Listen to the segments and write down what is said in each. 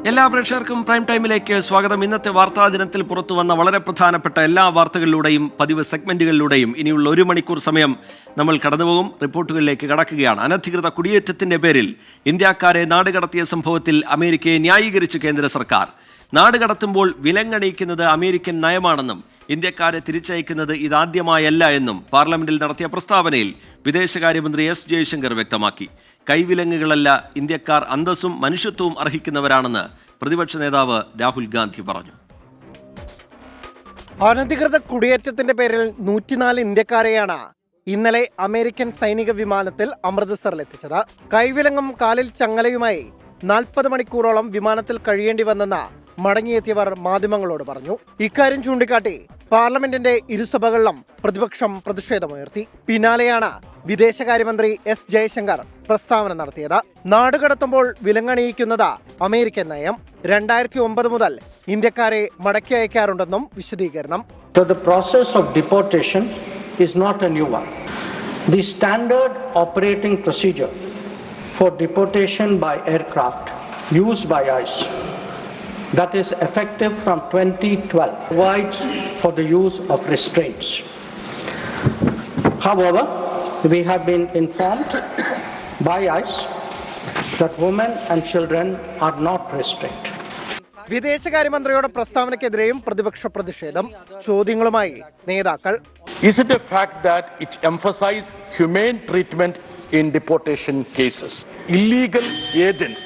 എല്ലാ പ്രേക്ഷകർക്കും പ്രൈം ടൈമിലേക്ക് സ്വാഗതം. ഇന്നത്തെ വാർത്താ ദിനത്തിൽ പുറത്തു വന്ന വളരെ പ്രധാനപ്പെട്ട എല്ലാ വാർത്തകളിലൂടെയും പതിവ് സെഗ്മെന്റുകളിലൂടെയും ഇനിയുള്ള 1 മണിക്കൂർ സമയം നമ്മൾ കടന്നുപോകും. റിപ്പോർട്ടുകളിലേക്ക് കടക്കുകയാണ്. അനധികൃത കുടിയേറ്റത്തിന്റെ പേരിൽ ഇന്ത്യക്കാരെ നാടുകടത്തിയ സംഭവത്തിൽ അമേരിക്കയെ ന്യായീകരിച്ച് കേന്ദ്ര സർക്കാർ. നാടുകടത്തുമ്പോൾ വിലങ്ങണിയിക്കുന്നത് അമേരിക്കൻ നയമാണെന്നും ഇന്ത്യക്കാരെ തിരിച്ചയക്കുന്നത് ഇതാദ്യമായല്ല എന്നും പാർലമെന്റിൽ നടത്തിയ പ്രസ്താവനയിൽ വിദേശകാര്യമന്ത്രി എസ് ജയശങ്കർ വ്യക്തമാക്കി. കൈവിലങ്ങുകളല്ല, ഇന്ത്യക്കാർ അന്തസ്സും മനുഷ്യത്വവും അർഹിക്കുന്നവരാണെന്ന് പ്രതിപക്ഷ നേതാവ് രാഹുൽ ഗാന്ധി പറഞ്ഞു. അനധികൃത കുടിയേറ്റത്തിന്റെ പേരിൽ 104 ഇന്ത്യക്കാരെയാണ് ഇന്നലെ അമേരിക്കൻ സൈനിക വിമാനത്തിൽ അമൃത്സറിലെത്തിച്ചത്. കൈവിലങ്ങും കാലിൽ ചങ്ങലയുമായി 40 മണിക്കൂറോളം വിമാനത്തിൽ കഴിയേണ്ടി വന്നെന്ന് മടങ്ങിയെത്തിയവർ മാധ്യമങ്ങളോട് പറഞ്ഞു. ഇക്കാര്യം ചൂണ്ടിക്കാട്ടി പാർലമെന്റിന്റെ ഇരുസഭകളിലും പ്രതിപക്ഷം പ്രതിഷേധമുയർത്തി. പിന്നാലെയാണ് വിദേശകാര്യമന്ത്രി എസ് ജയശങ്കർ പ്രസ്താവന നടത്തിയത്. നാടുകടത്തുമ്പോൾ വിലങ്ങണിയിക്കുന്നത് അമേരിക്കൻ നയം. 2009 മുതൽ ഇന്ത്യക്കാരെ മടക്കി അയക്കാറുണ്ടെന്നും വിശദീകരണം. The process of deportation is not a new one. The standard operating procedure for deportation by aircraft used by ICE that is effective from 2012 provides for the use of restraints. However, we have been informed by ICE that women and children are not restrained. വിദേശകാര്യമന്ത്രിയുടെ പ്രസ്താവനയ്ക്കെതിരെയും പ്രതിപക്ഷ പ്രതിഷേധം. ചോദ്യങ്ങളുമായി നേതാക്കൾ. Is it a fact that it emphasizes humane treatment in deportation cases? Illegal agents.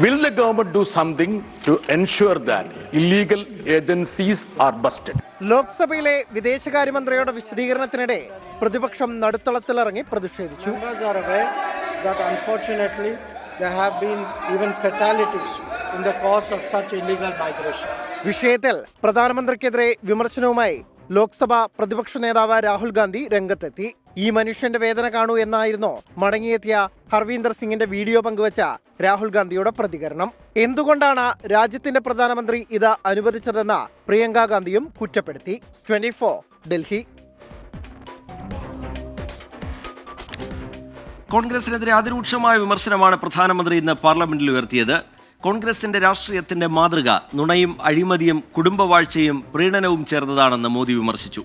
Will the government do something to ensure that illegal agencies are busted? ലോക്സഭയിലെ വിദേശകാര്യമന്ത്രിയുടെ വിശദീകരണത്തിനിടെ പ്രതിപക്ഷം നടുത്തളത്തിലിറങ്ങി പ്രതിഷേധിച്ചു. വിഷയത്തിൽ പ്രധാനമന്ത്രിക്കെതിരെ വിമർശനവുമായി ലോക്സഭ പ്രതിപക്ഷ നേതാവ് രാഹുൽ ഗാന്ധി രംഗത്തെത്തി. ഈ മനുഷ്യന്റെ വേദന കാണൂ എന്നായിരുന്നു മടങ്ങിയെത്തിയ ഹർവീന്ദർ സിംഗിന്റെ വീഡിയോ പങ്കുവച്ച രാഹുൽ ഗാന്ധിയുടെ പ്രതികരണം. എന്തുകൊണ്ടാണ് രാജ്യത്തിന്റെ പ്രധാനമന്ത്രി ഇത് അനുവദിച്ചതെന്ന് പ്രിയങ്ക ഗാന്ധിയും കുറ്റപ്പെടുത്തി. 24 ഡൽഹി. കോൺഗ്രസിനെതിരെ അതിരൂക്ഷമായ വിമർശനമാണ് പ്രധാനമന്ത്രി ഇന്ന് പാർലമെന്റിൽ ഉയർത്തിയത്. കോൺഗ്രസിന്റെ രാഷ്ട്രീയത്തിന്റെ മാതൃക നുണയും അഴിമതിയും കുടുംബവാഴ്ചയും പ്രീണനവും ചേർന്നതാണെന്ന് മോദി വിമർശിച്ചു.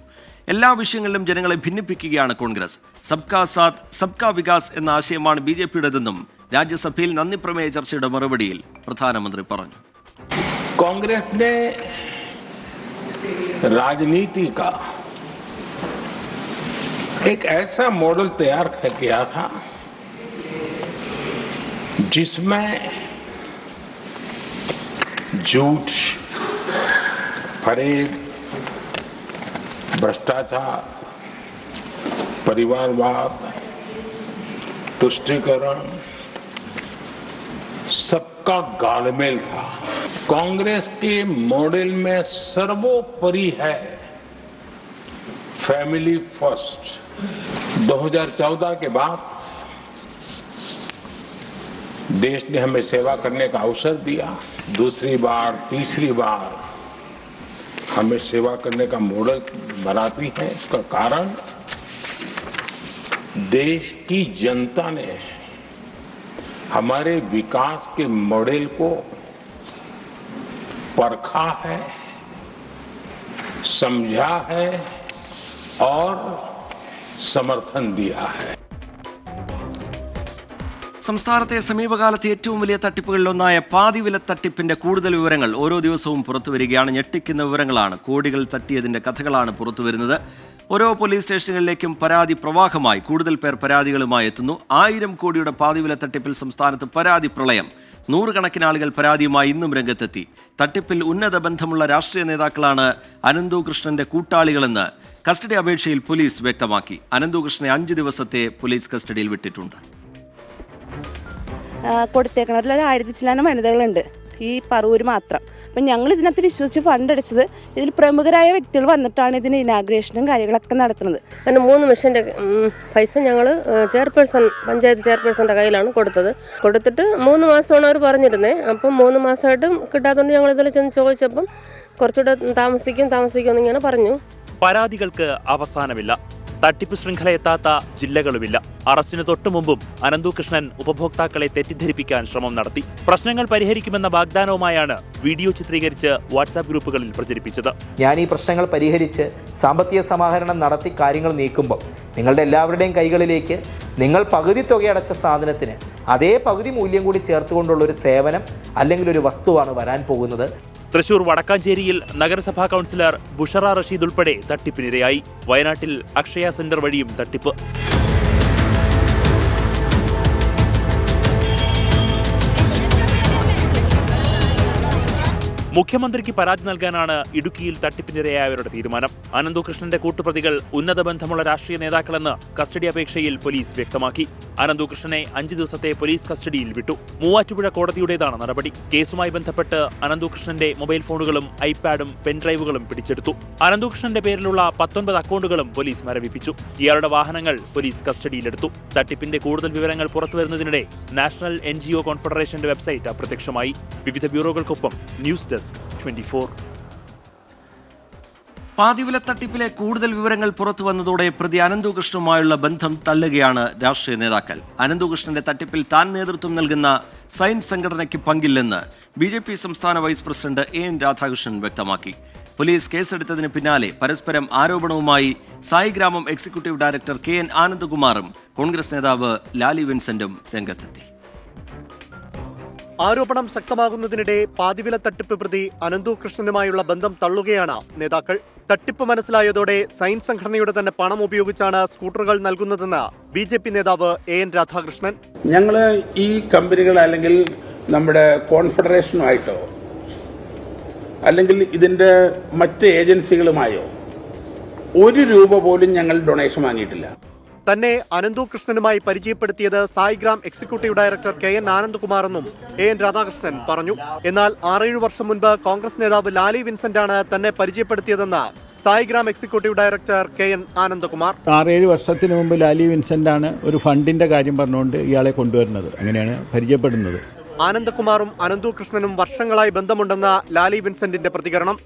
എല്ലാ വിഷയങ്ങളിലും ജനങ്ങളെ ഭിന്നിപ്പിക്കുകയാണ് കോൺഗ്രസ്. സബ്കാ സാത്ത് സബ്കാ വികാസ് എന്ന ആശയമാണ് BJPയുടേതെന്നും രാജ്യസഭയിൽ നന്ദിപ്രമേയ ചർച്ചയുടെ മറുപടിയിൽ പ്രധാനമന്ത്രി പറഞ്ഞു. കോൺഗ്രസ് राजनीति का एक ऐसा मॉडल तैयार किया था जिसमें झूठ, फरेब, भ्रष्टाचार, परिवारवाद, तुष्टीकरण सबका गालमेल था. कांग्रेस के मॉडल में सर्वोपरि है फैमिली फर्स्ट. 2014 के बाद देश ने हमें सेवा करने का अवसर दिया. दूसरी बार तीसरी बार हमें सेवा करने का मॉडल बनाती है. इसका कारण देश की जनता ने हमारे विकास के मॉडल को परखा है, समझा है और समर्थन दिया है. സംസ്ഥാനത്തെ സമീപകാലത്തെ ഏറ്റവും വലിയ തട്ടിപ്പുകളിലൊന്നായ പാതിവില തട്ടിപ്പിന്റെ കൂടുതൽ വിവരങ്ങൾ ഓരോ ദിവസവും പുറത്തുവരികയാണ്. ഞെട്ടിക്കുന്ന വിവരങ്ങളാണ്. കോടികൾ തട്ടിയതിന്റെ കഥകളാണ് പുറത്തുവരുന്നത്. ഓരോ പോലീസ് സ്റ്റേഷനുകളിലേക്കും പരാതി പ്രവാഹമായി കൂടുതൽ പേർ പരാതികളുമായി എത്തുന്നു. 1000 കോടിയുടെ പാതിവില തട്ടിപ്പിൽ സംസ്ഥാനത്ത് പരാതി പ്രളയം. 100 കണക്കിന് ആളുകൾ പരാതിയുമായി ഇന്നും രംഗത്തെത്തി. തട്ടിപ്പിൽ ഉന്നത ബന്ധമുള്ള രാഷ്ട്രീയ നേതാക്കളാണ് അനന്തു കൃഷ്ണന്റെ കൂട്ടാളികളെന്ന് കസ്റ്റഡി അപേക്ഷയിൽ പോലീസ് വ്യക്തമാക്കി. അനന്തു കൃഷ്ണനെ 5 ദിവസത്തെ പോലീസ് കസ്റ്റഡിയിൽ വിട്ടിട്ടുണ്ട്. കൊടുത്തേക്കണ 1000 ചില്ലാനം വനിതകളുണ്ട് ഈ പറവൂര് മാത്രം. അപ്പം ഞങ്ങൾ ഇതിനകത്ത് വിശ്വസിച്ച് ഫണ്ട് അടിച്ചത് ഇതിൽ പ്രമുഖരായ വ്യക്തികൾ വന്നിട്ടാണ് ഇതിന് ഇനാഗ്രേഷനും കാര്യങ്ങളൊക്കെ നടത്തുന്നത്. പിന്നെ 3 മിഷൻ്റെ പൈസ ഞങ്ങൾ പഞ്ചായത്ത് ചെയർപേഴ്സൻ്റെ കയ്യിലാണ് കൊടുത്തിട്ട് 3 മാസമാണ് അവർ പറഞ്ഞിരുന്നത്. അപ്പം 3 മാസമായിട്ടും കിട്ടാത്തതുകൊണ്ട് ഞങ്ങൾ ഇതിൽ ചെന്ന് ചോദിച്ചപ്പം കുറച്ചുകൂടെ താമസിക്കും എന്നിങ്ങനെ പറഞ്ഞു. പരാതികൾക്ക് അവസാനമില്ല. തട്ടിപ്പ് ശൃംഖല എത്താത്ത ജില്ലകളുമില്ല. അറസ്റ്റിന് തൊട്ടുമുമ്പും അനന്തുകൃഷ്ണൻ ഉപഭോക്താക്കളെ തെറ്റിദ്ധരിപ്പിക്കാൻ ശ്രമം നടത്തി. പ്രശ്നങ്ങൾ പരിഹരിക്കുമെന്ന വാഗ്ദാനവുമായാണ് വീഡിയോ ചിത്രീകരിച്ച് വാട്സാപ്പ് ഗ്രൂപ്പുകളിൽ പ്രചരിപ്പിച്ചത്. ഞാൻ ഈ പ്രശ്നങ്ങൾ പരിഹരിച്ച് സാമ്പത്തിക സമാഹരണം നടത്തി കാര്യങ്ങൾ നീക്കുമ്പോൾ നിങ്ങളുടെ എല്ലാവരുടെയും കൈകളിലേക്ക് നിങ്ങൾ പകുതി തുകയടച്ച സാധനത്തിന് അതേ പകുതി മൂല്യം കൂടി ചേർത്തുകൊണ്ടുള്ള ഒരു സേവനം അല്ലെങ്കിൽ ഒരു വസ്തുവാണ് വരാൻ പോകുന്നത്. തൃശൂർ വടക്കാഞ്ചേരിയിൽ നഗരസഭാ കൗൺസിലർ ബുഷറ റഷീദ് ഉൾപ്പെടെ തട്ടിപ്പിനിരയായി. വയനാട്ടിൽ അക്ഷയ സെന്റർ വഴിയും തട്ടിപ്പ്. മുഖ്യമന്ത്രിക്ക് പരാതി നൽകാനാണ് ഇടുക്കിയിൽ തട്ടിപ്പിനിരയായവരുടെ തീരുമാനം. അനന്തുകൃഷ്ണന്റെ കൂട്ടുപ്രതികൾ ഉന്നത ബന്ധമുള്ള രാഷ്ട്രീയ നേതാക്കളെന്ന് കസ്റ്റഡി അപേക്ഷയിൽ പോലീസ് വ്യക്തമാക്കി. അനന്തുകൃഷ്ണനെ 5 ദിവസത്തെ പോലീസ് കസ്റ്റഡിയിൽ വിട്ടു. മൂവാറ്റുപുഴ കോടതിയുടേതാണ് നടപടി. കേസുമായി ബന്ധപ്പെട്ട് അനന്തുകൃഷ്ണന്റെ മൊബൈൽ ഫോണുകളും ഐപാഡും പെൻഡ്രൈവുകളും പിടിച്ചെടുത്തു. അനന്തുകൃഷ്ണന്റെ പേരിലുള്ള 19 അക്കൗണ്ടുകളും പോലീസ് മരവിപ്പിച്ചു. ഇയാളുടെ വാഹനങ്ങൾ പോലീസ് കസ്റ്റഡിയിലെടുത്തു. തട്ടിപ്പിന്റെ കൂടുതൽ വിവരങ്ങൾ പുറത്തുവരുന്നതിനിടെ നാഷണൽ NGO കോൺഫെഡറേഷന്റെ വെബ്സൈറ്റ് അപ്രത്യക്ഷമായി. വിവിധ ബ്യൂറോകൾക്കൊപ്പം ന്യൂസ് ഡെസ്ക് 24. പാതിവില തട്ടിപ്പിലെ കൂടുതൽ വിവരങ്ങൾ പുറത്തു വന്നതോടെ പ്രതി അനന്തുകൃഷ്ണനുമായുള്ള ബന്ധം തള്ളുകയാണ് രാഷ്ട്രീയ നേതാക്കൾ. അനന്തുകൃഷ്ണന്റെ തട്ടിപ്പിൽ താൻ നേതൃത്വം നൽകുന്ന സയൻസ് സംഘടനയ്ക്ക് പങ്കില്ലെന്ന് BJP സംസ്ഥാന വൈസ് പ്രസിഡന്റ് AN രാധാകൃഷ്ണൻ വ്യക്തമാക്കി. പോലീസ് കേസെടുത്തതിന് പിന്നാലെ പരസ്പരം ആരോപണവുമായി Saigramam executive director KN ആനന്ദകുമാറും Congress നേതാവ് ലാലി വിൻസെന്റും രംഗത്തെത്തി. ആരോപണം ശക്തമാകുന്നതിനിടെ പാതിവില തട്ടിപ്പ് പ്രതി അനന്തുകൃഷ്ണനുമായുള്ള ബന്ധം തള്ളുകയാണ് നേതാക്കൾ. തട്ടിപ്പ് മനസ്സിലായതോടെ സയൻസ് സംഘടനയുടെ തന്നെ പണം ഉപയോഗിച്ചാണ് സ്കൂട്ടറുകൾ നൽകുന്നതെന്ന് BJP നേതാവ് AN രാധാകൃഷ്ണൻ. ഞങ്ങൾ ഈ കമ്പനികൾ അല്ലെങ്കിൽ നമ്മുടെ കോൺഫെഡറേഷനുമായിട്ടോ അല്ലെങ്കിൽ ഇതിന്റെ മറ്റ് ഏജൻസികളുമായോ 1 രൂപ പോലും ഞങ്ങൾ ഡൊണേഷൻ വാങ്ങിയിട്ടില്ല. തന്നെ അനന്തുകൃഷ്ണനുമായി പരിചയപ്പെടുത്തിയത് Saigram executive director KN Anandakumar എന്നും AN രാധാകൃഷ്ണൻ പറഞ്ഞു. എന്നാൽ 6-7 വർഷം മുൻപ് കോൺഗ്രസ് നേതാവ് ലാലി വിൻസെന്റാണ് തന്നെ പരിചയപ്പെടുത്തിയതെന്ന് Saigram executive director KN Anandakumar. 6-7 വർഷത്തിന് മുമ്പ് ലാലി വിൻസെന്റാണ് ഒരു ഫണ്ടിന്റെ കാര്യം പറഞ്ഞുകൊണ്ട് ഇയാളെ കൊണ്ടുവരുന്നത്. അങ്ങനെയാണ് പരിചയപ്പെടുന്നത്. ആനന്ദകുമാറും അനന്തുകൃഷ്ണനും വർഷങ്ങളായി ബന്ധമുണ്ടെന്ന ലാലി വിൻസെന്റിന്റെ പ്രതികരണം.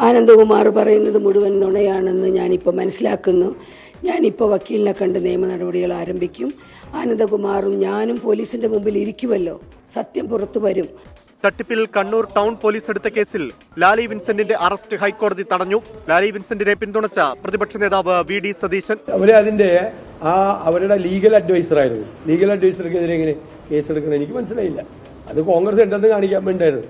ആനന്ദകുമാർ പറയുന്നത് മുഴുവൻ നുണയാണെന്ന് ഞാനിപ്പോൾ മനസ്സിലാക്കുന്നു. ഞാനിപ്പോൾ വക്കീലിനെ കണ്ട് നിയമ നടപടികൾ ആരംഭിക്കും. ആനന്ദകുമാറും ഞാനും പോലീസിന്റെ മുമ്പിൽ ഇരിക്കുമല്ലോ, സത്യം പുറത്തു വരും. തട്ടിപ്പിൽ കണ്ണൂർ ടൗൺ പോലീസ് എടുത്ത കേസിൽ ലാലി വിൻസെന്റിന്റെ അറസ്റ്റ് ഹൈക്കോടതി തടഞ്ഞു. ലാലി വിൻസെന്റിനെ പിന്തുണച്ച പ്രതിപക്ഷ നേതാവ് VD സതീശൻ അവരുടെ ലീഗൽ അഡ്വൈസർ ആയിരുന്നു. ലീഗൽ അഡ്വൈസർക്കെതിരെ എങ്ങനെ കേസെടുക്കണം എനിക്ക് മനസ്സിലായില്ല. അത് കോൺഗ്രസ് ഉണ്ടെന്ന് കാണിക്കാൻ വേണ്ടിയായിരുന്നു.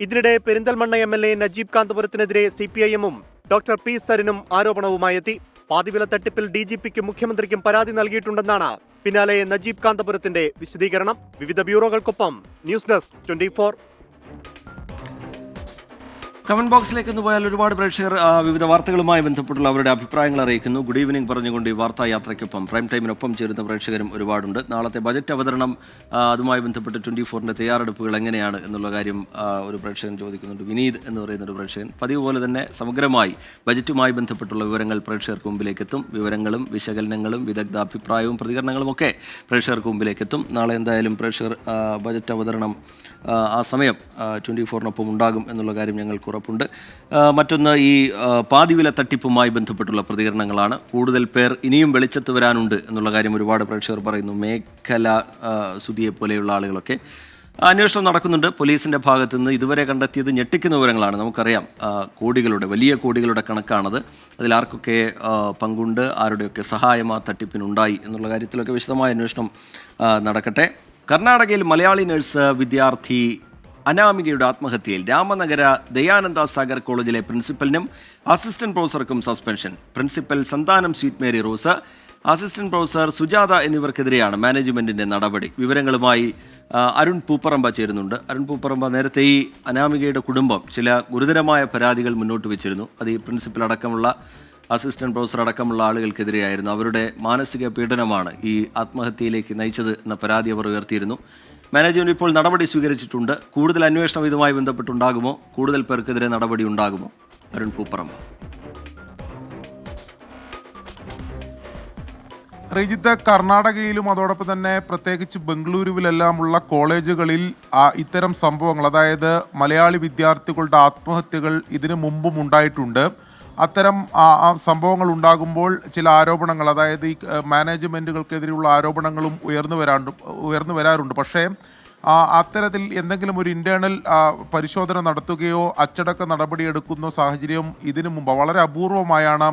ഇതിനിടെ Perinthalmanna MLA Najeeb കാന്തപുരത്തിനെതിരെ CPIM-ഉം Dr. P. സരിനും ആരോപണവുമായി എത്തി. പാതിവില തട്ടിപ്പിൽ DGPക്കും മുഖ്യമന്ത്രിക്കും പരാതി നൽകിയിട്ടുണ്ടെന്നാണ് പിന്നാലെ നജീബ് കാന്തപുരത്തിന്റെ വിശദീകരണം. വിവിധ ബ്യൂറോകൾക്കൊപ്പം ന്യൂസ് ഡെസ്ക് 24. കമന്റ് ബോക്സിലേക്ക് ഒന്ന് പോയാൽ ഒരുപാട് പ്രേക്ഷകർ വിവിധ വാർത്തകളുമായി ബന്ധപ്പെട്ടുള്ള അവരുടെ അഭിപ്രായങ്ങൾ അറിയിക്കുന്നു. ഗുഡ് ഈവനിംഗ് പറഞ്ഞുകൊണ്ട് ഈ വാർത്താ യാത്രയ്ക്കൊപ്പം പ്രൈം ടൈമിനൊപ്പം ചേരുന്ന പ്രേക്ഷകരും ഒരുപാടുണ്ട്. നാളത്തെ ബജറ്റ് അവതരണം അതുമായി ബന്ധപ്പെട്ട് 24-ന്റെ തയ്യാറെടുപ്പുകൾ എങ്ങനെയാണ് എന്നുള്ള കാര്യം ഒരു പ്രേക്ഷകൻ ചോദിക്കുന്നുണ്ട്. വിനീത് എന്ന് പറയുന്ന ഒരു പ്രേക്ഷകൻ പതിവ് പോലെ തന്നെ സമഗ്രമായി ബജറ്റുമായി ബന്ധപ്പെട്ടുള്ള വിവരങ്ങൾ പ്രേക്ഷകർക്ക് മുമ്പിലേക്ക് എത്തും. വിവരങ്ങളും വിശകലനങ്ങളും വിദഗ്ധാഭിപ്രായവും പ്രതികരണങ്ങളും ഒക്കെ പ്രേക്ഷകർക്ക് മുമ്പിലേക്ക് എത്തും. നാളെ എന്തായാലും പ്രേക്ഷകർ ബജറ്റ് അവതരണം ആ സമയം 24-നൊപ്പം ഉണ്ടാകും എന്നുള്ള കാര്യം ഞങ്ങൾക്ക് ഉറപ്പുണ്ട്. മറ്റൊന്ന് ഈ പാതിവില തട്ടിപ്പുമായി ബന്ധപ്പെട്ടുള്ള പ്രതികരണങ്ങളാണ്. കൂടുതൽ പേർ ഇനിയും വെളിച്ചത്ത് വരാനുണ്ട് എന്നുള്ള കാര്യം ഒരുപാട് പ്രേക്ഷകർ പറയുന്നു. മേഖല സുധിയെ പോലെയുള്ള ആളുകളൊക്കെ അന്വേഷണം നടക്കുന്നുണ്ട്. പോലീസിൻ്റെ ഭാഗത്തു നിന്ന് ഇതുവരെ കണ്ടെത്തിയത് ഞെട്ടിക്കുന്ന വിവരങ്ങളാണ്. നമുക്കറിയാം വലിയ കോടികളുടെ കണക്കാണത്. അതിലാർക്കൊക്കെ പങ്കുണ്ട്, ആരുടെയൊക്കെ സഹായം ആ തട്ടിപ്പിനുണ്ടായി എന്നുള്ള കാര്യത്തിലൊക്കെ വിശദമായ അന്വേഷണം നടക്കട്ടെ. കർണാടകയിൽ മലയാളി നഴ്സ് വിദ്യാർത്ഥി അനാമികയുടെ ആത്മഹത്യയിൽ രാമനഗര ദയാനന്ദ സാഗർ കോളേജിലെ പ്രിൻസിപ്പലിനും അസിസ്റ്റന്റ് പ്രൊഫസർക്കും suspension. Principal Santhanam Sweet Mary Rose, assistant professor Sujatha എന്നിവർക്കെതിരെയാണ് മാനേജ്മെന്റിന്റെ നടപടി. വിവരങ്ങളുമായി അരുൺ പൂപ്പറമ്പ ചേരുന്നുണ്ട്. അരുൺ പൂപ്പറമ്പ, നേരത്തെ ഈ അനാമികയുടെ കുടുംബം ചില ഗുരുതരമായ പരാതികൾ മുന്നോട്ട് വെച്ചിരുന്നു. അത് ഈ പ്രിൻസിപ്പൽ അടക്കമുള്ള അസിസ്റ്റന്റ് പ്രൊഫസർ അടക്കമുള്ള ആളുകൾക്കെതിരെയായിരുന്നു. അവരുടെ മാനസിക പീഡനമാണ് ഈ ആത്മഹത്യയിലേക്ക് നയിച്ചത് എന്ന പരാതി അവർ ഉയർത്തിയിരുന്നു. മാനേജ്മെന്റ് ഇപ്പോൾ നടപടി സ്വീകരിച്ചിട്ടുണ്ട്. കൂടുതൽ അന്വേഷണം ഇതുമായി ബന്ധപ്പെട്ടുണ്ടാകുമോ? കൂടുതൽ പേർക്കെതിരെ നടപടി ഉണ്ടാകുമോ? അരുൺ പൂപ്പറമ്പ. റീജിത്ത്, കർണാടകയിലും അതോടൊപ്പം തന്നെ പ്രത്യേകിച്ച് ബംഗളൂരുവിലെല്ലാമുള്ള കോളേജുകളിൽ ഇത്തരം സംഭവങ്ങൾ, അതായത് മലയാളി വിദ്യാർത്ഥികളുടെ ആത്മഹത്യകൾ ഇതിനു മുമ്പും ഉണ്ടായിട്ടുണ്ട്. അത്തരം സംഭവങ്ങൾ ഉണ്ടാകുമ്പോൾ ചില ആരോപണങ്ങൾ, അതായത് ഈ മാനേജ്മെൻറ്റുകൾക്കെതിരെയുള്ള ആരോപണങ്ങളും ഉയർന്നു വരാറുണ്ട്. പക്ഷേ അത്തരത്തിൽ എന്തെങ്കിലും ഒരു ഇൻറ്റേർണൽ പരിശോധന നടത്തുകയോ അച്ചടക്ക നടപടിയെടുക്കുന്ന സാഹചര്യം ഇതിനു മുമ്പ് വളരെ അപൂർവമായാണ്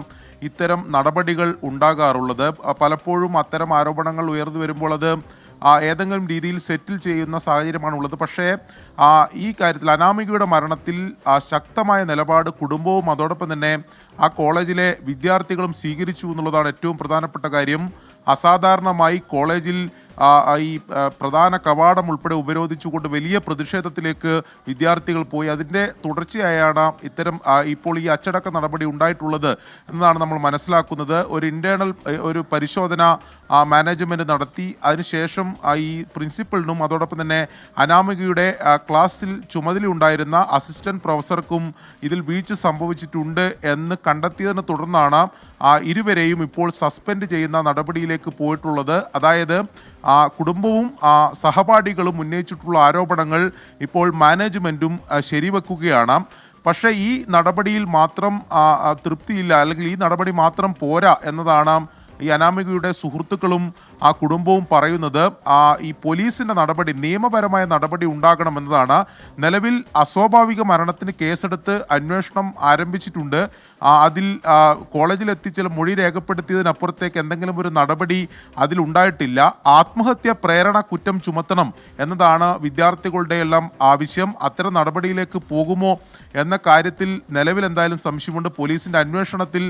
ഇത്തരം നടപടികൾ ഉണ്ടാകാറുള്ളത്. പലപ്പോഴും അത്തരം ആരോപണങ്ങൾ ഉയർന്നു വരുമ്പോൾ അത് ഏതെങ്കിലും രീതിയിൽ സെറ്റിൽ ചെയ്യുന്ന സാഹചര്യമാണുള്ളത്. പക്ഷേ ഈ കാര്യത്തിൽ അനാമികയുടെ മരണത്തിൽ ശക്തമായ നിലപാട് കുടുംബവും അതോടൊപ്പം തന്നെ ആ കോളേജിലെ വിദ്യാർത്ഥികളും സ്വീകരിച്ചു എന്നുള്ളതാണ് ഏറ്റവും പ്രധാനപ്പെട്ട കാര്യം. അസാധാരണമായി കോളേജിൽ ഈ പ്രധാന കവാടം ഉൾപ്പെടെ ഉപരോധിച്ചുകൊണ്ട് വലിയ പ്രതിഷേധത്തിലേക്ക് വിദ്യാർത്ഥികൾ പോയി. അതിൻ്റെ തുടർച്ചയായാണ് ഇത്തരം ഇപ്പോൾ ഈ അച്ചടക്ക നടപടി ഉണ്ടായിട്ടുള്ളത് എന്നതാണ് നമ്മൾ മനസ്സിലാക്കുന്നത്. ഒരു ഇൻറ്റേർണൽ ഒരു പരിശോധന മാനേജ്മെൻറ്റ് നടത്തി അതിനുശേഷം ഈ പ്രിൻസിപ്പലിനും അതോടൊപ്പം തന്നെ അനാമികയുടെ ക്ലാസ്സിൽ ചുമതലയുണ്ടായിരുന്ന അസിസ്റ്റന്റ് പ്രൊഫസർക്കും ഇതിൽ വീഴ്ച സംഭവിച്ചിട്ടുണ്ട് എന്ന് കണ്ടെത്തിയതിനെ തുടർന്നാണ് ഇരുവരെയും ഇപ്പോൾ സസ്പെൻഡ് ചെയ്യുന്ന നടപടിയിലേക്ക് പോയിട്ടുള്ളത്. അതായത് കുടുംബവും സഹപാഠികളും ഉന്നയിച്ചിട്ടുള്ള ആരോപണങ്ങൾ ഇപ്പോൾ മാനേജ്മെൻറ്റും ശരിവെക്കുകയാണ്. പക്ഷേ ഈ നടപടിയിൽ മാത്രം തൃപ്തിയില്ല, അല്ലെങ്കിൽ ഈ നടപടി മാത്രം പോരാ എന്നതാണ് ഈ അനാമികയുടെ സുഹൃത്തുക്കളും ആ കുടുംബവും പറയുന്നത്. ഈ പോലീസിൻ്റെ നടപടി, നിയമപരമായ നടപടി ഉണ്ടാകണമെന്നതാണ്. നിലവിൽ അസ്വാഭാവിക മരണത്തിന് കേസെടുത്ത് അന്വേഷണം ആരംഭിച്ചിട്ടുണ്ട്. അതിൽ കോളേജിലെത്തി ചില മൊഴി രേഖപ്പെടുത്തിയതിനപ്പുറത്തേക്ക് എന്തെങ്കിലും ഒരു നടപടി അതിലുണ്ടായിട്ടില്ല. ആത്മഹത്യ പ്രേരണ കുറ്റം ചുമത്തണം എന്നതാണ് വിദ്യാർത്ഥികളുടെ എല്ലാം ആവശ്യം. അത്തരം നടപടിയിലേക്ക് പോകുമോ എന്ന കാര്യത്തിൽ നിലവിൽ എന്തായാലും സംശയമുണ്ട്. പോലീസിൻ്റെ അന്വേഷണത്തിൽ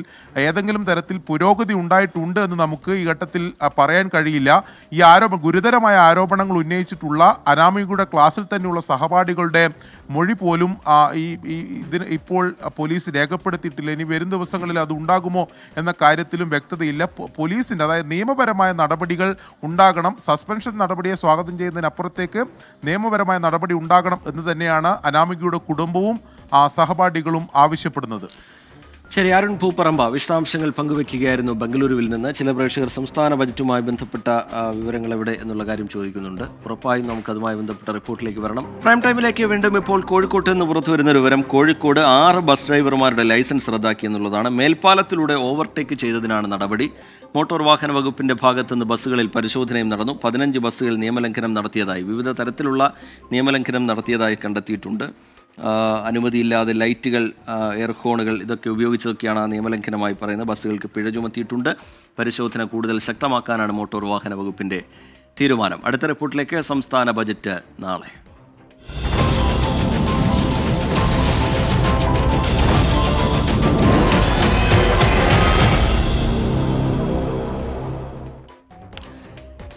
ഏതെങ്കിലും തരത്തിൽ പുരോഗതി ഉണ്ടായിട്ടുണ്ട് എന്ന് നമുക്ക് ഈ ഘട്ടത്തിൽ പറയാൻ കഴിയില്ല. ഈ ഗുരുതരമായ ആരോപണങ്ങൾ ഉന്നയിച്ചിട്ടുള്ള അനാമികയുടെ ക്ലാസ്സിൽ തന്നെയുള്ള സഹപാഠികളുടെ മൊഴി പോലും ഇതിന് ഇപ്പോൾ പോലീസ് രേഖപ്പെടുത്തിയിട്ടില്ല. ഇനി വരും ദിവസങ്ങളിൽ അത് ഉണ്ടാകുമോ എന്ന കാര്യത്തിലും വ്യക്തതയില്ല. പോലീസിൻ്റെ, അതായത് നിയമപരമായ നടപടികൾ ഉണ്ടാകണം. സസ്പെൻഷൻ നടപടിയെ സ്വാഗതം ചെയ്യുന്നതിനപ്പുറത്തേക്ക് നിയമപരമായ നടപടി ഉണ്ടാകണം എന്ന് തന്നെയാണ് അനാമികയുടെ കുടുംബവും സഹപാഠികളും ആവശ്യപ്പെടുന്നത്. ശരി, അരുൺ പൂപ്പറമ്പ വിശദാംശങ്ങൾ പങ്കുവെക്കുകയായിരുന്നു ബംഗളൂരുവിൽ നിന്ന്. ചില പ്രേക്ഷകർ സംസ്ഥാന ബജറ്റുമായി ബന്ധപ്പെട്ട വിവരങ്ങൾ എവിടെ എന്നുള്ള കാര്യം ചോദിക്കുന്നുണ്ട്. ഉറപ്പായും നമുക്ക് അതുമായി ബന്ധപ്പെട്ട റിപ്പോർട്ടിലേക്ക് വരണം. പ്രൈം ടൈമിലേക്ക് വീണ്ടും ഇപ്പോൾ കോഴിക്കോട്ട് നിന്ന് പുറത്തു വരുന്ന ഒരു വിവരം, കോഴിക്കോട് 6 ബസ് ഡ്രൈവർമാരുടെ ലൈസൻസ് റദ്ദാക്കി എന്നുള്ളതാണ്. മേൽപ്പാലത്തിലൂടെ ഓവർടേക്ക് ചെയ്തതിനാണ് നടപടി. മോട്ടോർ വാഹന വകുപ്പിന്റെ ഭാഗത്തുനിന്ന് ബസ്സുകളിൽ പരിശോധനയും നടന്നു. 15 ബസ്സുകൾ നിയമലംഘനം നടത്തിയതായി, വിവിധ തരത്തിലുള്ള നിയമലംഘനം നടത്തിയതായി കണ്ടെത്തിയിട്ടുണ്ട്. അനുമതിയില്ലാതെ ലൈറ്റുകൾ, എയർ ഹോണുകൾ ഇതൊക്കെ ഉപയോഗിച്ചതൊക്കെയാണ് ആ നിയമലംഘനമായി പറയുന്നത്. ബസ്സുകൾക്ക് പിഴ ചുമത്തിയിട്ടുണ്ട്. പരിശോധന കൂടുതൽ ശക്തമാക്കാനാണ് മോട്ടോർ വാഹന വകുപ്പിന്റെ തീരുമാനം. അടുത്ത റിപ്പോർട്ടിലേക്ക്. സംസ്ഥാന ബജറ്റ് നാളെ.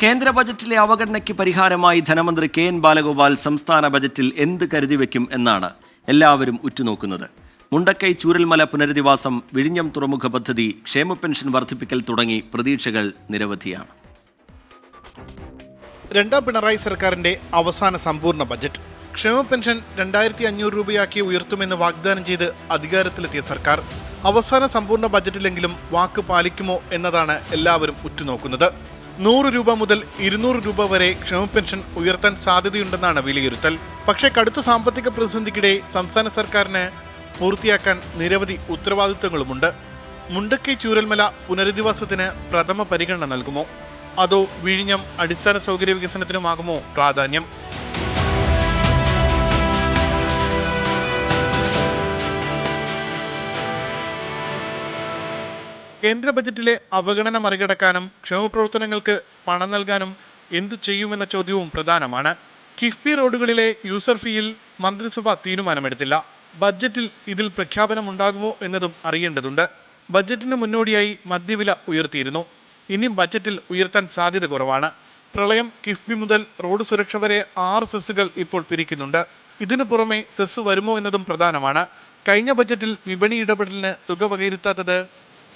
കേന്ദ്ര ബജറ്റിലെ അവഗണനയ്ക്ക് പരിഹാരമായി ധനമന്ത്രി KN ബാലഗോപാൽ സംസ്ഥാന ബജറ്റിൽ എന്ത് കരുതി വയ്ക്കും എന്നാണ് എല്ലാവരും ഉറ്റുനോക്കുന്നത്. മുണ്ടക്കൈ ചൂരൽമല പുനരധിവാസം, വിഴിഞ്ഞം തുറമുഖ പദ്ധതി, ക്ഷേമ പെൻഷൻ വർദ്ധിപ്പിക്കൽ തുടങ്ങി പ്രതീക്ഷകൾ നിരവധിയാണ്. രണ്ടാം പിണറായി സർക്കാരിന്റെ അവസാന സമ്പൂർണ്ണ ബജറ്റ്. ക്ഷേമ പെൻഷൻ 2500 രൂപയാക്കി ഉയർത്തുമെന്ന് വാഗ്ദാനം ചെയ്ത് അധികാരത്തിലെത്തിയ സർക്കാർ അവസാന സമ്പൂർണ്ണ ബജറ്റിലെങ്കിലും വാക്ക് പാലിക്കുമോ എന്നതാണ് എല്ലാവരും ഉറ്റുനോക്കുന്നത്. 100 രൂപ മുതൽ 200 രൂപ വരെ ക്ഷേമ പെൻഷൻ ഉയർത്താൻ സാധ്യതയുണ്ടെന്നാണ് വിലയിരുത്തൽ. പക്ഷേ കടുത്ത സാമ്പത്തിക പ്രതിസന്ധിക്കിടെ സംസ്ഥാന സർക്കാരിന് പൂർത്തിയാക്കാൻ നിരവധി ഉത്തരവാദിത്തങ്ങളുമുണ്ട്. മുണ്ടക്കൈ ചൂരൽമല പുനരധിവാസത്തിന് പ്രഥമ പരിഗണന നൽകുമോ, അതോ വിഴിഞ്ഞം അടിസ്ഥാന സൗകര്യ വികസനത്തിനുമാകുമോ പ്രാധാന്യം? കേന്ദ്ര ബജറ്റിലെ അവഗണന മറികടക്കാനും ക്ഷേമപ്രവർത്തനങ്ങൾക്ക് പണം നൽകാനും എന്തു ചെയ്യുമെന്ന ചോദ്യവും പ്രധാനമാണ്. കിഫ്ബി റോഡുകളിലെ യൂസർ ഫീയിൽ മന്ത്രിസഭ തീരുമാനമെടുത്തില്ല. ബജറ്റിൽ ഇതിൽ പ്രഖ്യാപനമുണ്ടാകുമോ എന്നതും അറിയേണ്ടതുണ്ട്. ബജറ്റിന് മുന്നോടിയായി മദ്യവില ഉയർത്തിയിരുന്നു. ഇനി ബജറ്റിൽ ഉയർത്താൻ സാധ്യത കുറവാണ്. പ്രളയം, കിഫ്ബി മുതൽ റോഡ് സുരക്ഷ വരെ 6 സെസ്സുകൾ ഇപ്പോൾ പിരിക്കുന്നുണ്ട്. ഇതിനു പുറമെ സെസ് വരുമോ എന്നതും പ്രധാനമാണ്. കഴിഞ്ഞ ബജറ്റിൽ വിപണി ഇടപെടലിന് തുക വകയിരുത്താത്തത്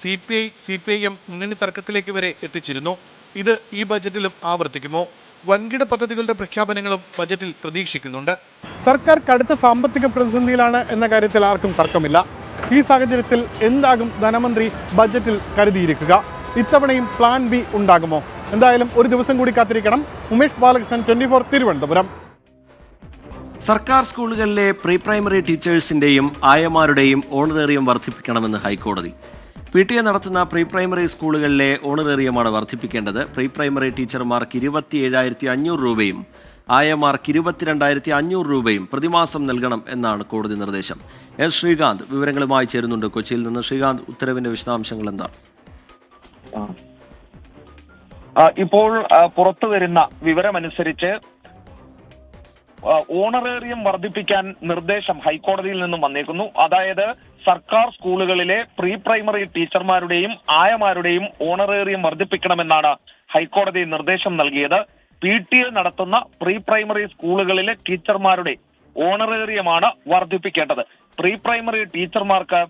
CPI, CPIM മുന്നണി തർക്കത്തിലേക്ക് വരെ എത്തിച്ചിരുന്നു. ഇത് ഈ ബജറ്റിലും ആവർത്തിക്കുമോ? വൻകിട പദ്ധതികളുടെ പ്രഖ്യാപനങ്ങളും ബജറ്റിൽ പ്രതീക്ഷിക്കുന്നുണ്ട്. സർക്കാർ കടുത്ത സാമ്പത്തിക പ്രതിസന്ധിയിലാണ് എന്ന കാര്യത്തിൽ ആർക്കും തർക്കമില്ല. ഈ സാഹചര്യത്തിൽ എന്താകും ധനമന്ത്രി ബജറ്റിൽ കരുതിയിരിക്കുക? ഇത്തവണയും പ്ലാൻ ബി ഉണ്ടാകുമോ? എന്തായാലും ഒരു ദിവസം കൂടി കാത്തിരിക്കണം. ഉമേഷ് ബാലകൃഷ്ണൻ, 24 തിരുവനന്തപുരം. സർക്കാർ സ്കൂളുകളിലെ പ്രീ പ്രൈമറി ടീച്ചേഴ്സിന്റെയും ആയമാരുടെയും ഓണറേറിയം വർദ്ധിപ്പിക്കണമെന്ന് ഹൈക്കോടതി. PTA നടത്തുന്ന പ്രീ പ്രൈമറി സ്കൂളുകളിലെ ഓണറേറിയമാണ് വർദ്ധിപ്പിക്കേണ്ടത്. പ്രീ പ്രൈമറി ടീച്ചർമാർക്ക് 27,500 രൂപയും ആയമാർക്ക് 22,500 രൂപയും പ്രതിമാസം നൽകണം എന്നാണ് കോടതി നിർദ്ദേശം. എസ് ശ്രീകാന്ത് വിവരങ്ങളുമായി ചേരുന്നുണ്ട് കൊച്ചിയിൽ നിന്ന്. ശ്രീകാന്ത്, ഉത്തരവിന്റെ വിശദാംശങ്ങൾ എന്താണ്? ഇപ്പോൾ പുറത്തു വരുന്ന വിവരമനുസരിച്ച് ഓണറേറിയം വർദ്ധിപ്പിക്കാൻ നിർദ്ദേശം ഹൈക്കോടതിയിൽ നിന്നും വന്നേക്കുന്നു. അതായത് സർക്കാർ സ്കൂളുകളിലെ പ്രീ പ്രൈമറി ടീച്ചർമാരുടെയും ആയമാരുടെയും ഓണറേറിയം വർദ്ധിപ്പിക്കണമെന്നാണ് ഹൈക്കോടതി നിർദ്ദേശം നൽകിയത്. PTA നടത്തുന്ന പ്രീ പ്രൈമറി സ്കൂളുകളിലെ ടീച്ചർമാരുടെ ഓണറേറിയമാണ് വർദ്ധിപ്പിക്കേണ്ടത്. പ്രീ പ്രൈമറി ടീച്ചർമാർക്ക്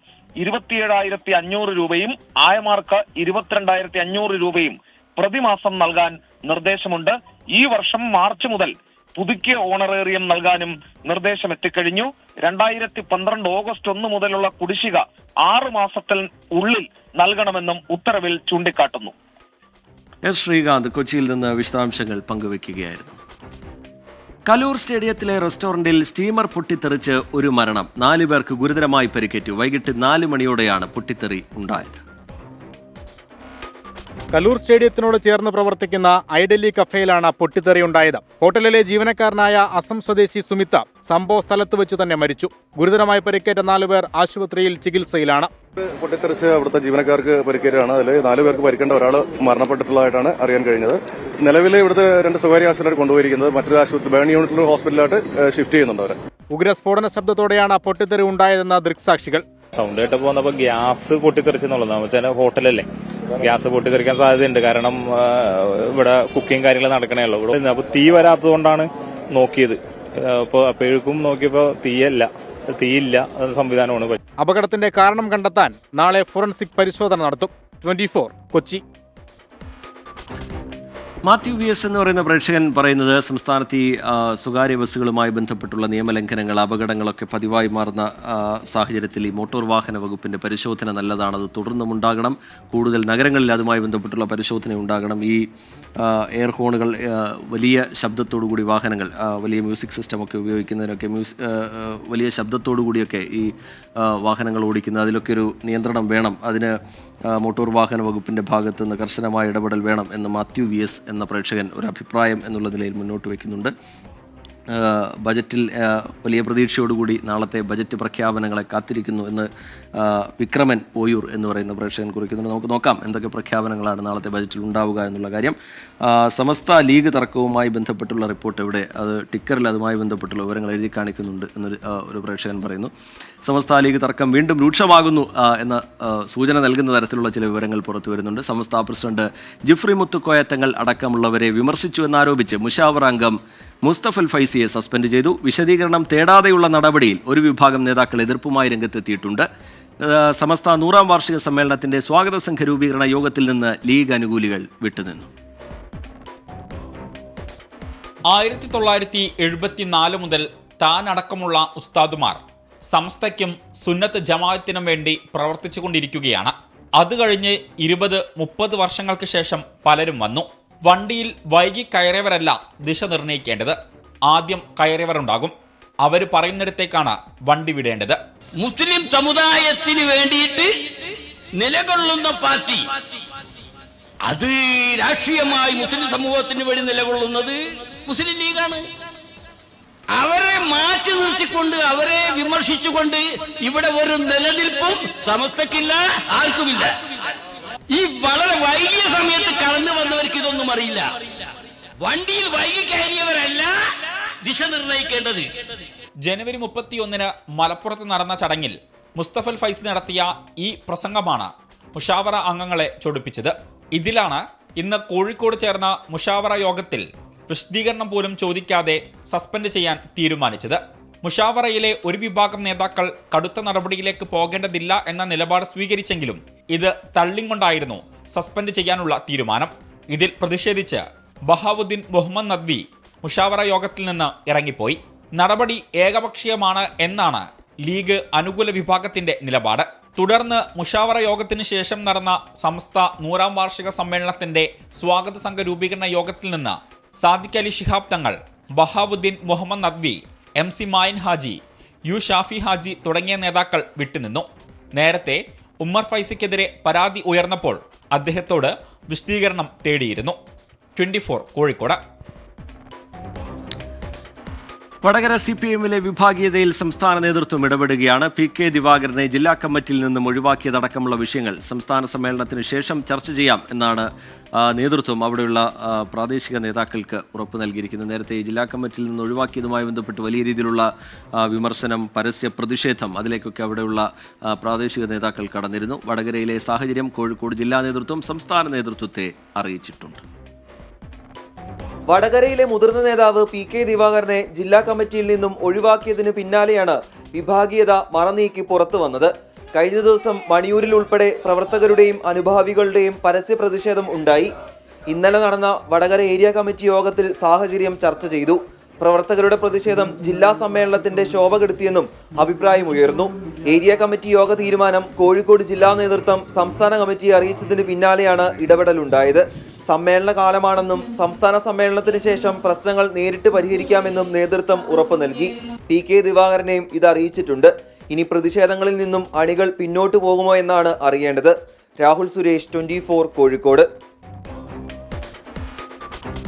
27,500 രൂപയും ആയമാർക്ക് 22,500 രൂപയും പ്രതിമാസം നൽകാൻ നിർദ്ദേശമുണ്ട്. ഈ വർഷം മാർച്ച് മുതൽ പുതുക്കിയ ഓണറേറിയം നൽകാനും നിർദ്ദേശം എത്തിക്കഴിഞ്ഞു. 2012 ഓഗസ്റ്റ് 1 മുതലുള്ള കുടിശ്ശിക 6 മാസത്തിൽ ഉള്ളിൽ നൽകണമെന്നും ഉത്തരവിൽ ചൂണ്ടിക്കാട്ടുന്നു. എസ് ശ്രീകാന്ത് കൊച്ചിയിൽ നിന്ന് വിശദാംശങ്ങൾ പങ്കുവയ്ക്കുകയായിരുന്നു. കലൂർ സ്റ്റേഡിയത്തിലെ റെസ്റ്റോറന്റിൽ സ്റ്റീമർ പൊട്ടിത്തെറിച്ച് ഒരു മരണം, 4 പേർക്ക് ഗുരുതരമായി പരിക്കേറ്റു. വൈകിട്ട് 4 മണിയോടെയാണ് പൊട്ടിത്തെറി ഉണ്ടായത്. കലൂർ സ്റ്റേഡിയത്തിനോട് ചേർന്ന് പ്രവർത്തിക്കുന്ന ഐഡലി കഫേയിലാണ് പൊട്ടിത്തെറിയുണ്ടായത്. ഹോട്ടലിലെ ജീവനക്കാരനായ അസം സ്വദേശി സുമിത്ത സംഭവ സ്ഥലത്ത് വെച്ച് തന്നെ മരിച്ചു. ഗുരുതരമായി പരിക്കേറ്റ 4 പേർ ആശുപത്രിയിൽ ചികിത്സയിലാണ്. പൊട്ടിത്തെറിച്ച് അവിടുത്തെ ജീവനക്കാർക്ക് പരിക്കേറ്റാണ്. അതിൽ 4 പേർക്ക് പരിക്കേണ്ട ഒരാൾ മരണപ്പെട്ടിട്ടുള്ളതായിട്ടാണ് അറിയാൻ കഴിഞ്ഞത്. നിലവിൽ ഇവിടുത്തെ 2 സ്വകാര്യ ആശുപത്രിയിൽ കൊണ്ടുപോയിരിക്കുന്നത്. മറ്റൊരു ആശുപത്രി ബേൺ യൂണിറ്റിലെ ഹോസ്പിറ്റലിലായിട്ട് ഷിഫ്റ്റ് ചെയ്യുന്നുണ്ട് അവർ. ഉഗ്രസ്ഫോടന ശബ്ദത്തോടെയാണ് പൊട്ടിത്തെറി ഉണ്ടായതെന്ന ദൃക്സാക്ഷികൾ. സൗണ്ട് കേട്ടപ്പോൾ വന്നപ്പോൾ ഗ്യാസ് പൊട്ടിത്തെറിച്ചെന്നുള്ളത് ഹോട്ടലല്ലേ, ഗ്യാസ് പൊട്ടിത്തെറിക്കാൻ സാധ്യതയുണ്ട്. കാരണം ഇവിടെ കുക്കിംഗ് കാര്യങ്ങൾ നടക്കണേയുള്ളൂ ഇവിടെ. അപ്പോൾ തീ വരാത്തത് കൊണ്ടാണ് നോക്കിയത്. അപ്പോൾ അപ്പോഴേക്കും നോക്കിയപ്പോൾ തീയില്ല സംവിധാനമാണ്. അപകടത്തിന്റെ കാരണം കണ്ടെത്താൻ നാളെ ഫോറൻസിക് പരിശോധന നടത്തും. 24 കൊച്ചി. മാത്യു VS എന്ന് പറയുന്ന പ്രേക്ഷകൻ പറയുന്നത്, സംസ്ഥാനത്ത് ഈ സ്വകാര്യ ബസ്സുകളുമായി ബന്ധപ്പെട്ടുള്ള നിയമലംഘനങ്ങൾ, അപകടങ്ങളൊക്കെ പതിവായി മാറുന്ന സാഹചര്യത്തിൽ ഈ മോട്ടോർ വാഹന വകുപ്പിന്റെ പരിശോധന നല്ലതാണ്. അത് തുടർന്നും ഉണ്ടാകണം. കൂടുതൽ നഗരങ്ങളിൽ അതുമായി ബന്ധപ്പെട്ടുള്ള പരിശോധന ഉണ്ടാകണം. ഈ എയർ ഹോണുകൾ, വലിയ ശബ്ദത്തോടു കൂടി വാഹനങ്ങൾ, വലിയ മ്യൂസിക് സിസ്റ്റമൊക്കെ ഉപയോഗിക്കുന്നതിനൊക്കെ വലിയ ശബ്ദത്തോടു കൂടിയൊക്കെ ഈ വാഹനങ്ങൾ ഓടിക്കുന്നത്, അതിലൊക്കെ ഒരു നിയന്ത്രണം വേണം. അതിന് മോട്ടോർ വാഹന വകുപ്പിന്റെ ഭാഗത്ത് നിന്ന് കർശനമായ ഇടപെടൽ വേണം എന്ന് മാത്യു VS എന്ന പ്രേക്ഷകൻ ഒരു അഭിപ്രായം എന്നുള്ള നിലയിൽ മുന്നോട്ട് വയ്ക്കുന്നുണ്ട്. ബജറ്റിൽ വലിയ പ്രതീക്ഷയോടുകൂടി നാളത്തെ ബജറ്റ് പ്രഖ്യാപനങ്ങളെ കാത്തിരിക്കുന്നു എന്ന് വിക്രമൻ ഓയൂർ എന്ന് പറയുന്ന പ്രേക്ഷകൻ കുറിക്കുന്നുണ്ട്. നമുക്ക് നോക്കാം എന്തൊക്കെ പ്രഖ്യാപനങ്ങളാണ് നാളത്തെ ബജറ്റിൽ ഉണ്ടാവുക എന്നുള്ള കാര്യം. സമസ്ത ലീഗ് തർക്കവുമായി ബന്ധപ്പെട്ടുള്ള റിപ്പോർട്ട് ഇവിടെ, അത് ടിക്കറിൽ അതുമായി ബന്ധപ്പെട്ടുള്ള വിവരങ്ങൾ എഴുതി കാണിക്കുന്നുണ്ട് എന്നൊരു ഒരു പ്രേക്ഷകൻ പറയുന്നു. സമസ്ത ലീഗ് തർക്കം വീണ്ടും രൂക്ഷമാകുന്നു എന്ന സൂചന നൽകുന്ന തരത്തിലുള്ള ചില വിവരങ്ങൾ പുറത്തു വരുന്നുണ്ട്. സമസ്ത പ്രസിഡന്റ് ജിഫ്രി മുത്തുക്കോയ തങ്ങൾ അടക്കമുള്ളവരെ വിമർശിച്ചു എന്നാരോപിച്ച് മുഷാവറ അംഗം മുസ്തഫൽ ഫൈസിയെ സസ്പെൻഡ് ചെയ്തു. വിശദീകരണം തേടാതെയുള്ള നടപടിയിൽ ഒരു വിഭാഗം നേതാക്കൾ എതിർപ്പുമായി രംഗത്തെത്തിയിട്ടുണ്ട്. സമസ്ത 100ാം വാർഷിക സമ്മേളനത്തിന്റെ സ്വാഗത സംഘ രൂപീകരണ യോഗത്തിൽ നിന്ന് ലീഗ് അനുകൂലികൾ വിട്ടുനിന്നു. 1974 മുതൽ താൻ അടക്കമുള്ള ഉസ്താദുമാർ സമസ്തയ്ക്കും സുന്നത്ത് ജമാഅത്തിനും വേണ്ടി പ്രവർത്തിച്ചുകൊണ്ടിരിക്കുകയാണ്. അത് കഴിഞ്ഞ് 20-30 വർഷങ്ങൾക്ക് ശേഷം പലരും വന്നു. വണ്ടിയിൽ വൈകി കയറിയവരല്ല ദിശ നിർണ്ണയിക്കേണ്ടത്. ആദ്യം കയറിയവരുണ്ടാകും. അവർ പറയുന്നിടത്തേക്കാണ് വണ്ടി വിടേണ്ടത്. മുസ്ലിം സമുദായത്തിന് വേണ്ടിയിട്ട് നിലകൊള്ളുന്ന പാർട്ടി, അത് രാഷ്ട്രീയമായി മുസ്ലിം സമൂഹത്തിന് വേണ്ടി നിലകൊള്ളുന്നത് മുസ്ലിം ലീഗാണ്. അവരെ മാറ്റി നിർത്തിക്കൊണ്ട്, അവരെ വിമർശിച്ചുകൊണ്ട് ഇവിടെ ഒരു നിലനിൽപ്പും സമസ്തക്കില്ല, ആർക്കുമില്ല. ഈ വളരെ വൈകിയ സമയത്ത് കടന്നു വന്നവർക്ക് ഇതൊന്നും അറിയില്ല. വണ്ടിയിൽ വൈകി കയറിയവരല്ല ദിശ നിർണ്ണയിക്കേണ്ടത്. ജനുവരി 31 മലപ്പുറത്ത് നടന്ന ചടങ്ങിൽ മുസ്തഫൽ ഫൈസ് നടത്തിയ ഈ പ്രസംഗമാണ് മുഷാവറ അംഗങ്ങളെ ചൊടിപ്പിച്ചത്. ഇതിലാണ് ഇന്ന് കോഴിക്കോട് ചേർന്ന മുഷാവറ യോഗത്തിൽ വിശദീകരണം പോലും ചോദിക്കാതെ സസ്പെൻഡ് ചെയ്യാൻ തീരുമാനിച്ചത്. മുഷാവറയിലെ ഒരു വിഭാഗം നേതാക്കൾ കടുത്ത നടപടിയിലേക്ക് പോകേണ്ടതില്ല എന്ന നിലപാട് സ്വീകരിച്ചെങ്കിലും ഇത് തള്ളിക്കൊണ്ടായിരുന്നു സസ്പെൻഡ് ചെയ്യാനുള്ള തീരുമാനം. ഇതിൽ പ്രതിഷേധിച്ച് ബഹാവുദ്ദീൻ മുഹമ്മദ് നദ്വി മുഷാവറ യോഗത്തിൽ നിന്ന് ഇറങ്ങിപ്പോയി. നടപടി ഏകപക്ഷീയമാണ് എന്നാണ് ലീഗ് അനുകൂല വിഭാഗത്തിന്റെ നിലപാട്. തുടർന്ന് മുഷാവറ യോഗത്തിന് ശേഷം നടന്ന സമസ്ത 100ാം വാർഷിക സമ്മേളനത്തിന്റെ സ്വാഗത സംഘ രൂപീകരണ യോഗത്തിൽ നിന്ന് സാദിഖ് അലി ശിഹാബ് തങ്ങൾ, ബഹാവുദ്ദീൻ മുഹമ്മദ് നദ്വി, MC മായിൻ ഹാജി, യു ഷാഫി ഹാജി തുടങ്ങിയ നേതാക്കൾ വിട്ടുനിന്നു. നേരത്തെ ഉമ്മർ ഫൈസിക്കെതിരെ പരാതി ഉയർന്നപ്പോൾ അദ്ദേഹത്തോട് വിശദീകരണം തേടിയിരുന്നു. 24 കോഴിക്കോട്. വടകര CPM-ലെ വിഭാഗീയതയിൽ സംസ്ഥാന നേതൃത്വം ഇടപെടുകയാണ്. PK ദിവാകരനെ ജില്ലാ കമ്മിറ്റിയിൽ നിന്നും ഒഴിവാക്കിയതടക്കമുള്ള വിഷയങ്ങൾ സംസ്ഥാന സമ്മേളനത്തിന് ശേഷം ചർച്ച ചെയ്യാം എന്നാണ് നേതൃത്വം അവിടെയുള്ള പ്രാദേശിക നേതാക്കൾക്ക് ഉറപ്പ് നൽകിയിരിക്കുന്നത്. നേരത്തെ ജില്ലാ കമ്മിറ്റിയിൽ നിന്ന് ഒഴിവാക്കിയതുമായി ബന്ധപ്പെട്ട് വലിയ രീതിയിലുള്ള വിമർശനം, പരസ്യ പ്രതിഷേധം, അതിലേക്കൊക്കെ അവിടെയുള്ള പ്രാദേശിക നേതാക്കൾ കടന്നിരുന്നു. വടകരയിലെ സാഹചര്യം കോഴിക്കോട് ജില്ലാ നേതൃത്വം സംസ്ഥാന നേതൃത്വത്തെ അറിയിച്ചിട്ടുണ്ട്. വടകരയിലെ മുതിർന്ന നേതാവ് PK ദിവാകരനെ ജില്ലാ കമ്മിറ്റിയിൽ നിന്നും ഒഴിവാക്കിയതിന് പിന്നാലെയാണ് വിഭാഗീയത മറനീക്കി പുറത്തു വന്നത്. കഴിഞ്ഞ ദിവസം മണിയൂരിൽ ഉൾപ്പെടെ പ്രവർത്തകരുടെയും അനുഭാവികളുടെയും പരസ്യ പ്രതിഷേധം ഉണ്ടായി. ഇന്നലെ നടന്ന വടകര ഏരിയ കമ്മിറ്റി യോഗത്തിൽ സാഹചര്യം ചർച്ച ചെയ്തു. പ്രവർത്തകരുടെ പ്രതിഷേധം ജില്ലാ സമ്മേളനത്തിന്റെ ശോഭ കെടുത്തിയെന്നും അഭിപ്രായമുയർന്നു. ഏരിയ കമ്മിറ്റി യോഗ തീരുമാനം കോഴിക്കോട് ജില്ലാ നേതൃത്വം സംസ്ഥാന കമ്മിറ്റിയെ അറിയിച്ചതിന് പിന്നാലെയാണ് ഇടപെടലുണ്ടായത്. സമ്മേളന കാലമാണെന്നും സംസ്ഥാന സമ്മേളനത്തിന് ശേഷം പ്രശ്നങ്ങൾ നേരിട്ട് പരിഹരിക്കാമെന്നും നേതൃത്വം ഉറപ്പു നൽകി. PK ദിവാകരനെയും ഇത് അറിയിച്ചിട്ടുണ്ട്. ഇനി പ്രതിഷേധങ്ങളിൽ നിന്നും അണികൾ പിന്നോട്ടു പോകുമോ എന്നാണ് അറിയേണ്ടത്. രാഹുൽ സുരേഷ്, 24 കോഴിക്കോട്.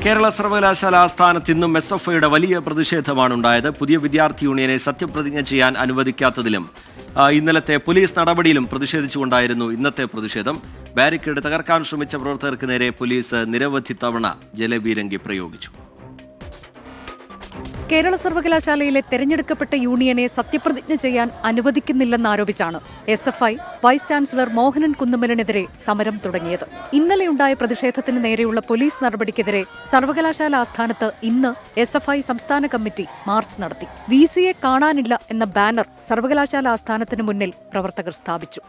കേരള സർവകലാശാല ആസ്ഥാനത്ത് ഇന്നും SFIയുടെ വലിയ പ്രതിഷേധമാണ് ഉണ്ടായത്. പുതിയ വിദ്യാർത്ഥി യൂണിയനെ സത്യപ്രതിജ്ഞ ചെയ്യാൻ അനുവദിക്കാത്തതിലും ഇന്നലത്തെ പോലീസ് നടപടിയിലും പ്രതിഷേധിച്ചുകൊണ്ടായിരുന്നു ഇന്നത്തെ പ്രതിഷേധം. ബാരിക്കേഡ് തകർക്കാൻ ശ്രമിച്ച പ്രവർത്തകർക്ക് നേരെ പോലീസ് നിരവധി തവണ ജലപീരങ്കി പ്രയോഗിച്ചു. കേരള സർവകലാശാലയിലെ തെരഞ്ഞെടുക്കപ്പെട്ട യൂണിയനെ സത്യപ്രതിജ്ഞ ചെയ്യാൻ അനുവദിക്കുന്നില്ലെന്നാരോപിച്ചാണ് SFI വൈസ് ചാൻസലർ മോഹനൻ കുന്നുമ്മലിനെതിരെ സമരം തുടങ്ങിയത്. ഇന്നലെയുണ്ടായ പ്രതിഷേധത്തിന് നേരെയുള്ള പോലീസ് നടപടിക്കെതിരെ സർവകലാശാല ആസ്ഥാനത്ത് ഇന്ന് SFI സംസ്ഥാന കമ്മിറ്റി മാർച്ച് നടത്തി. VCയെ കാണാനില്ല എന്ന ബാനർ സർവകലാശാല ആസ്ഥാനത്തിന് മുന്നിൽ പ്രവർത്തകർ സ്ഥാപിച്ചു.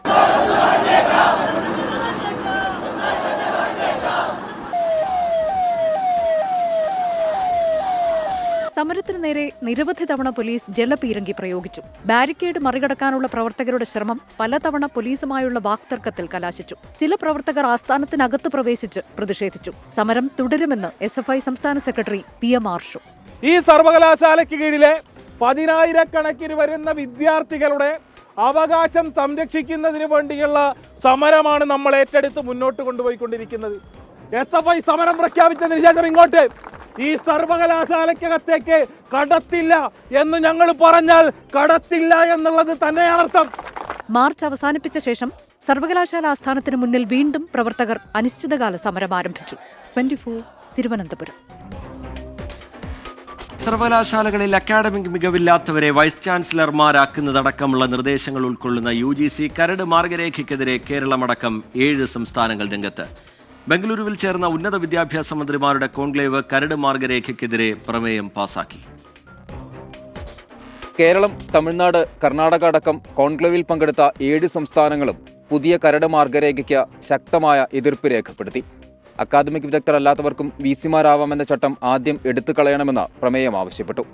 സമരത്തിന് നേരെ നിരവധി തവണ പോലീസ് ജലപീരങ്കി പ്രയോഗിച്ചു. ബാരിക്കേഡ് മറികടക്കാനുള്ള പ്രവർത്തകരുടെ ശ്രമം പലതവണ പോലീസുമായുള്ള വാക്തർക്കത്തിൽ കലാശിച്ചു. ചില പ്രവർത്തകർ ആസ്ഥാനത്തിനകത്ത് പ്രവേശിച്ച് പ്രതിഷേധിച്ചു. സമരം തുടരുമെന്ന് SFI സംസ്ഥാന സെക്രട്ടറി PM ആർഷു. ഈ സർവകലാശാലയ്ക്ക് കീഴിലെ 10,000-കണക്കിന് വരുന്ന വിദ്യാർത്ഥികളുടെ അവകാശം സംരക്ഷിക്കുന്നതിന് വേണ്ടിയുള്ള സമരമാണ് നമ്മൾ ഏറ്റെടുത്ത് മുന്നോട്ട് കൊണ്ടുപോയിക്കൊണ്ടിരിക്കുന്നത്. SFI സമരം പ്രഖ്യാപിച്ചതിന് ശേഷം ഇങ്ങോട്ട് ഈ സർവകലാശാലയ്ക്കകത്തേക്ക് കടത്തില്ല എന്ന് ഞങ്ങൾ പറഞ്ഞാൽ കടത്തില്ല എന്നുള്ളത് തന്നെയാണ് അർത്ഥം. മാർച്ച് അവസാനിപ്പിച്ച ശേഷം സർവകലാശാല ആസ്ഥാനത്തിന് മുന്നിൽ വീണ്ടും പ്രവർത്തകർ അനിശ്ചിതകാല സമരം ആരംഭിച്ചു. 24 തിരുവനന്തപുരം. സർവകലാശാലകളിൽ അക്കാഡമിക് മികവില്ലാത്തവരെ വൈസ് ചാൻസലർമാരാക്കുന്നതടക്കമുള്ള നിർദ്ദേശങ്ങൾ ഉൾക്കൊള്ളുന്ന UGC കരട് മാർഗരേഖയ്ക്കെതിരെ കേരളമടക്കം 7 സംസ്ഥാനങ്ങൾ രംഗത്ത്. ബംഗളൂരുവിൽ ചേർന്ന ഉന്നത വിദ്യാഭ്യാസ മന്ത്രിമാരുടെ കോൺക്ലേവ് കരട് മാർഗരേഖയ്ക്കെതിരെ പ്രമേയം പാസാക്കി. കേരളം, തമിഴ്നാട്, കർണാടക അടക്കം കോൺക്ലേവിൽ പങ്കെടുത്ത 7 സംസ്ഥാനങ്ങളും പുതിയ കരട് മാർഗരേഖയ്ക്ക് ശക്തമായ എതിർപ്പ് രേഖപ്പെടുത്തി. അക്കാദമിക് വിദഗ്ധരല്ലാത്തവർക്കും VCമാരാവാമെന്ന ചട്ടം ആദ്യം എടുത്തു കളയണമെന്ന് പ്രമേയം ആവശ്യപ്പെട്ടു.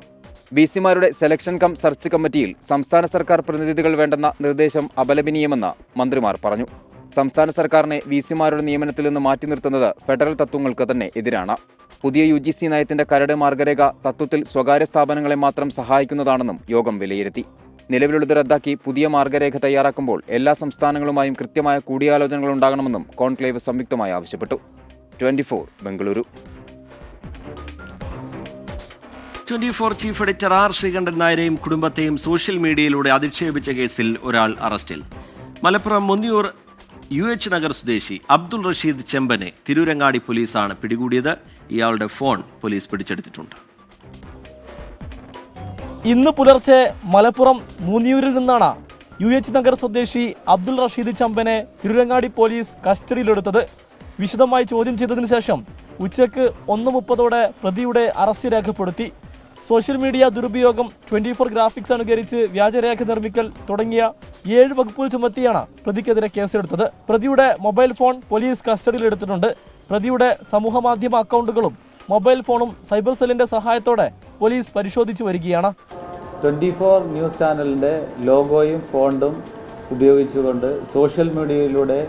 VCമാരുടെ സെലക്ഷൻ കം സെർച്ച് കമ്മിറ്റിയിൽ സംസ്ഥാന സർക്കാർ പ്രതിനിധികൾ വേണ്ടെന്ന നിർദ്ദേശം അപലപനീയമെന്ന് മന്ത്രിമാർ പറഞ്ഞു. സംസ്ഥാന സർക്കാരിനെ VCമാരുടെ നിയമനത്തിൽ നിന്ന് മാറ്റി നിർത്തുന്നത് ഫെഡറൽ തത്വങ്ങൾക്ക് തന്നെ എതിരാണ്. പുതിയ UGC നയത്തിന്റെ കരട് മാർഗരേഖ തത്വത്തിൽ സ്വകാര്യ സ്ഥാപനങ്ങളെ മാത്രം സഹായിക്കുന്നതാണെന്നും യോഗം വിലയിരുത്തി. നിലവിലുള്ളത് റദ്ദാക്കി പുതിയ മാർഗരേഖ തയ്യാറാക്കുമ്പോൾ എല്ലാ സംസ്ഥാനങ്ങളുമായും കൃത്യമായ കൂടിയാലോചനകൾ ഉണ്ടാകണമെന്നും കോൺക്ലേവ് സംയുക്തമായി ആവശ്യപ്പെട്ടു. 24 Bengaluru. 24 chief editor R Sreekandan നായരെയും കുടുംബത്തെയും സോഷ്യൽ മീഡിയയിലൂടെ അധിക്ഷേപിച്ച കേസിൽ ഒരാൾ അറസ്റ്റിൽ. മലപ്പുറം മുന്നിയൂർ UH നഗർ സ്വദേശി അബ്ദുൾ റഷീദ് ചെമ്പനെ തിരൂരങ്ങാടി പോലീസാണ് പിടികൂടിയത്. ഇയാളുടെ ഫോൺ പോലീസ് പിടിച്ചെടുത്തിട്ടുണ്ട്. ഇന്ന് പുലർച്ചെ മലപ്പുറം മൂന്നിയൂരിൽ നിന്നാണ് UH നഗർ സ്വദേശി അബ്ദുൾ റഷീദ് ചെമ്പനെ തിരൂരങ്ങാടി പോലീസ് കസ്റ്റഡിയിലെടുത്തത്. വിശദമായി ചോദ്യം ചെയ്തതിനു ശേഷം ഉച്ചയ്ക്ക് 1:30 പ്രതിയുടെ അറസ്റ്റ് രേഖപ്പെടുത്തി. സോഷ്യൽ മീഡിയ ദുരുപയോഗം, 24 ഗ്രാഫിക്സ് അനുകരിച്ച് വ്യാജരേഖ നിർമ്മിക്കൽ തുടങ്ങിയ 7 വകുപ്പുകൾ ചുമത്തിയാണ് പ്രതിക്കെതിരെ കേസെടുത്തത്. പ്രതിയുടെ മൊബൈൽ ഫോൺ പോലീസ് കസ്റ്റഡിയിലെടുത്തിട്ടുണ്ട്. പ്രതിയുടെ സമൂഹമാധ്യമ അക്കൗണ്ടുകളും മൊബൈൽ ഫോണും സൈബർ സെല്ലിന്റെ സഹായത്തോടെ പോലീസ് പരിശോധിച്ചു വരികയാണ്. 24 ന്യൂസ് ചാനലിന്റെ ലോഗോയും ഫോണ്ടും ഉപയോഗിച്ചുകൊണ്ട് സോഷ്യൽ മീഡിയയിലൂടെ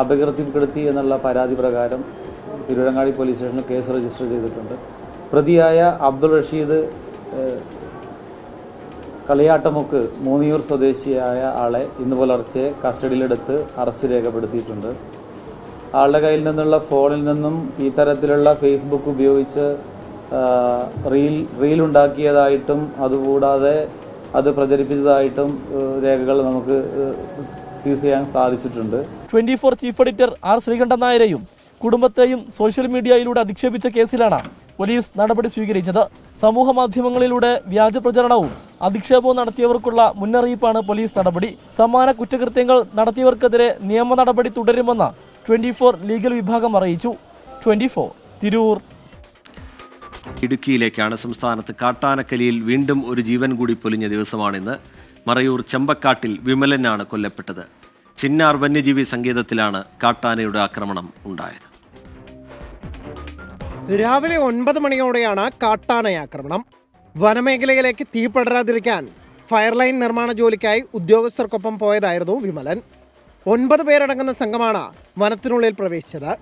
അപകീർത്തിപ്പെടുത്തി എന്നുള്ള പരാതി പ്രകാരം തിരൂരങ്ങാടി പോലീസ് സ്റ്റേഷനിൽ കേസ് രജിസ്റ്റർ ചെയ്തിട്ടുണ്ട്. പ്രതിയായ അബ്ദുൾ റഷീദ് കളിയാട്ടമുക്ക് മൂന്നിയൂർ സ്വദേശിയായ ആളെ ഇന്ന് പുലർച്ചെ കസ്റ്റഡിയിലെടുത്ത് അറസ്റ്റ് രേഖപ്പെടുത്തിയിട്ടുണ്ട്. ആളുടെ കയ്യിൽ നിന്നുള്ള ഫോണിൽ നിന്നും ഈ തരത്തിലുള്ള ഫേസ്ബുക്ക് ഉപയോഗിച്ച് റീൽ ഉണ്ടാക്കിയതായിട്ടും അതുകൂടാതെ അത് പ്രചരിപ്പിച്ചതായിട്ടും രേഖകൾ നമുക്ക് സീസ് ചെയ്യാൻ സാധിച്ചിട്ടുണ്ട്. 24 ചീഫ് എഡിറ്റർ ആർ ശ്രീകണ്ഠൻ നായരെയും കുടുംബത്തെയും സോഷ്യൽ മീഡിയയിലൂടെ അധിക്ഷേപിച്ച കേസിലാണ് പോലീസ് നടപടി സ്വീകരിച്ചത്. സമൂഹ മാധ്യമങ്ങളിലൂടെ വ്യാജ പ്രചരണവും അധിക്ഷേപവും നടത്തിയവർക്കുള്ള മുന്നറിയിപ്പാണ് പോലീസ് നടപടി. സമാന കുറ്റകൃത്യങ്ങൾ നടത്തിയവർക്കെതിരെ നിയമ നടപടി തുടരുമെന്ന് 24 ലീഗൽ വിഭാഗം അറിയിച്ചു. 24 തിരൂർ. ഇടുക്കിയിലേക്കാണ്. സംസ്ഥാനത്ത് കാട്ടാനക്കലിയിൽ വീണ്ടും ഒരു ജീവൻ കൂടി പൊലിഞ്ഞ ദിവസമാണിന്ന്. മറയൂർ ചെമ്പക്കാട്ടിൽ വിമലനാണ് കൊല്ലപ്പെട്ടത്. ചിന്നാർ വന്യജീവി സങ്കേതത്തിലാണ് കാട്ടാനയുടെ ആക്രമണം ഉണ്ടായത്. രാവിലെ 9 മണിയോടെയാണ് കാട്ടാനയാക്രമണം. വനമേഖലയിലേക്ക് തീ പടരാതിരിക്കാൻ ഫയർലൈൻ നിർമ്മാണ ജോലിക്കായി ഉദ്യോഗസ്ഥർക്കൊപ്പം പോയതായിരുന്നു വിമലൻ. 9 പേരടങ്ങുന്ന സംഘമാണ് വനത്തിനുള്ളിൽ പ്രവേശിച്ചത്.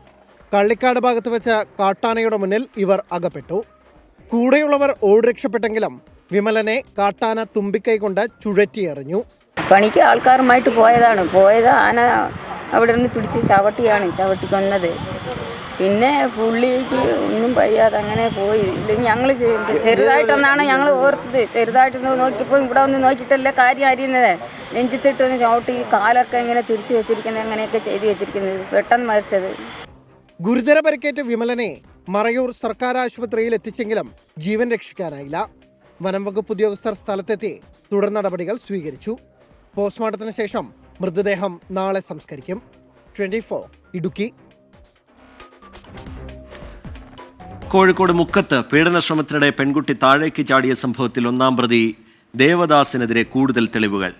കള്ളിക്കാട് ഭാഗത്ത് വെച്ച് കാട്ടാനയുടെ മുന്നിൽ ഇവർ അകപ്പെട്ടു. കൂടെയുള്ളവർ ഓടി രക്ഷപ്പെട്ടെങ്കിലും വിമലനെ കാട്ടാന തുമ്പിക്കൈ കൊണ്ട് ചുഴറ്റിയെറിഞ്ഞു. പണിക്ക് ആൾക്കാരുമായിട്ട് പോയത് ആന അവിടെ നിന്ന് പിടിച്ച് ചവിട്ടി കൊന്നത്. പിന്നെ പുള്ളിക്ക് ഒന്നും വയ്യാതെ അങ്ങനെ പോയി. ഇല്ലെങ്കിൽ ഞങ്ങൾ ചെറുതായിട്ടൊന്നാണ് ഞങ്ങൾ ഓർത്തത്. ചെറുതായിട്ട് നോക്കിയപ്പോൾ ഇവിടെ ഒന്ന് നോക്കിയിട്ടല്ലേ കാര്യം അറിയുന്നത്. നെഞ്ചത്തിട്ടൊന്ന് ചവിട്ടി കാലൊക്കെ ഇങ്ങനെ തിരിച്ചു വെച്ചിരിക്കുന്നത്, അങ്ങനെയൊക്കെ ചെയ്തു വെച്ചിരിക്കുന്നത്. പെട്ടെന്ന് മരിച്ചത്. ഗുരുതര പരിക്കേറ്റ വിമലനെ മറയൂർ സർക്കാർ ആശുപത്രിയിൽ എത്തിച്ചെങ്കിലും ജീവൻ രക്ഷിക്കാനായില്ല. വനം വകുപ്പ് ഉദ്യോഗസ്ഥർ സ്ഥലത്തെത്തി തുടർ നടപടികൾ സ്വീകരിച്ചു. പോസ്റ്റ്മോർട്ടത്തിന് ശേഷം മൃതദേഹം നാളെ സംസ്കരിക്കും. 24 ഇടുക്കി. കോഴിക്കോട് മുക്കത്ത് പീഡനശ്രമത്തിനിടെ പെൺകുട്ടി താഴേക്ക് ചാടിയ സംഭവത്തിൽ 1-ാം പ്രതി ദേവദാസിനെതിരെ കൂടുതൽ തെളിവുകൾ.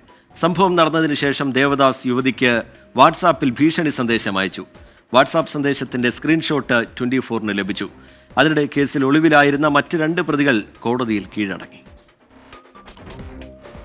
സംഭവം നടന്നതിന് ശേഷം ദേവദാസ് യുവതിക്ക് വാട്സാപ്പിൽ ഭീഷണി സന്ദേശം അയച്ചു. വാട്സാപ്പ് സന്ദേശത്തിന്റെ സ്ക്രീൻഷോട്ട് 24-ന് ലഭിച്ചു. അതിനിടെ കേസിൽ ഒളിവിലായിരുന്ന മറ്റ് 2 പ്രതികൾ കോടതിയിൽ കീഴടങ്ങി.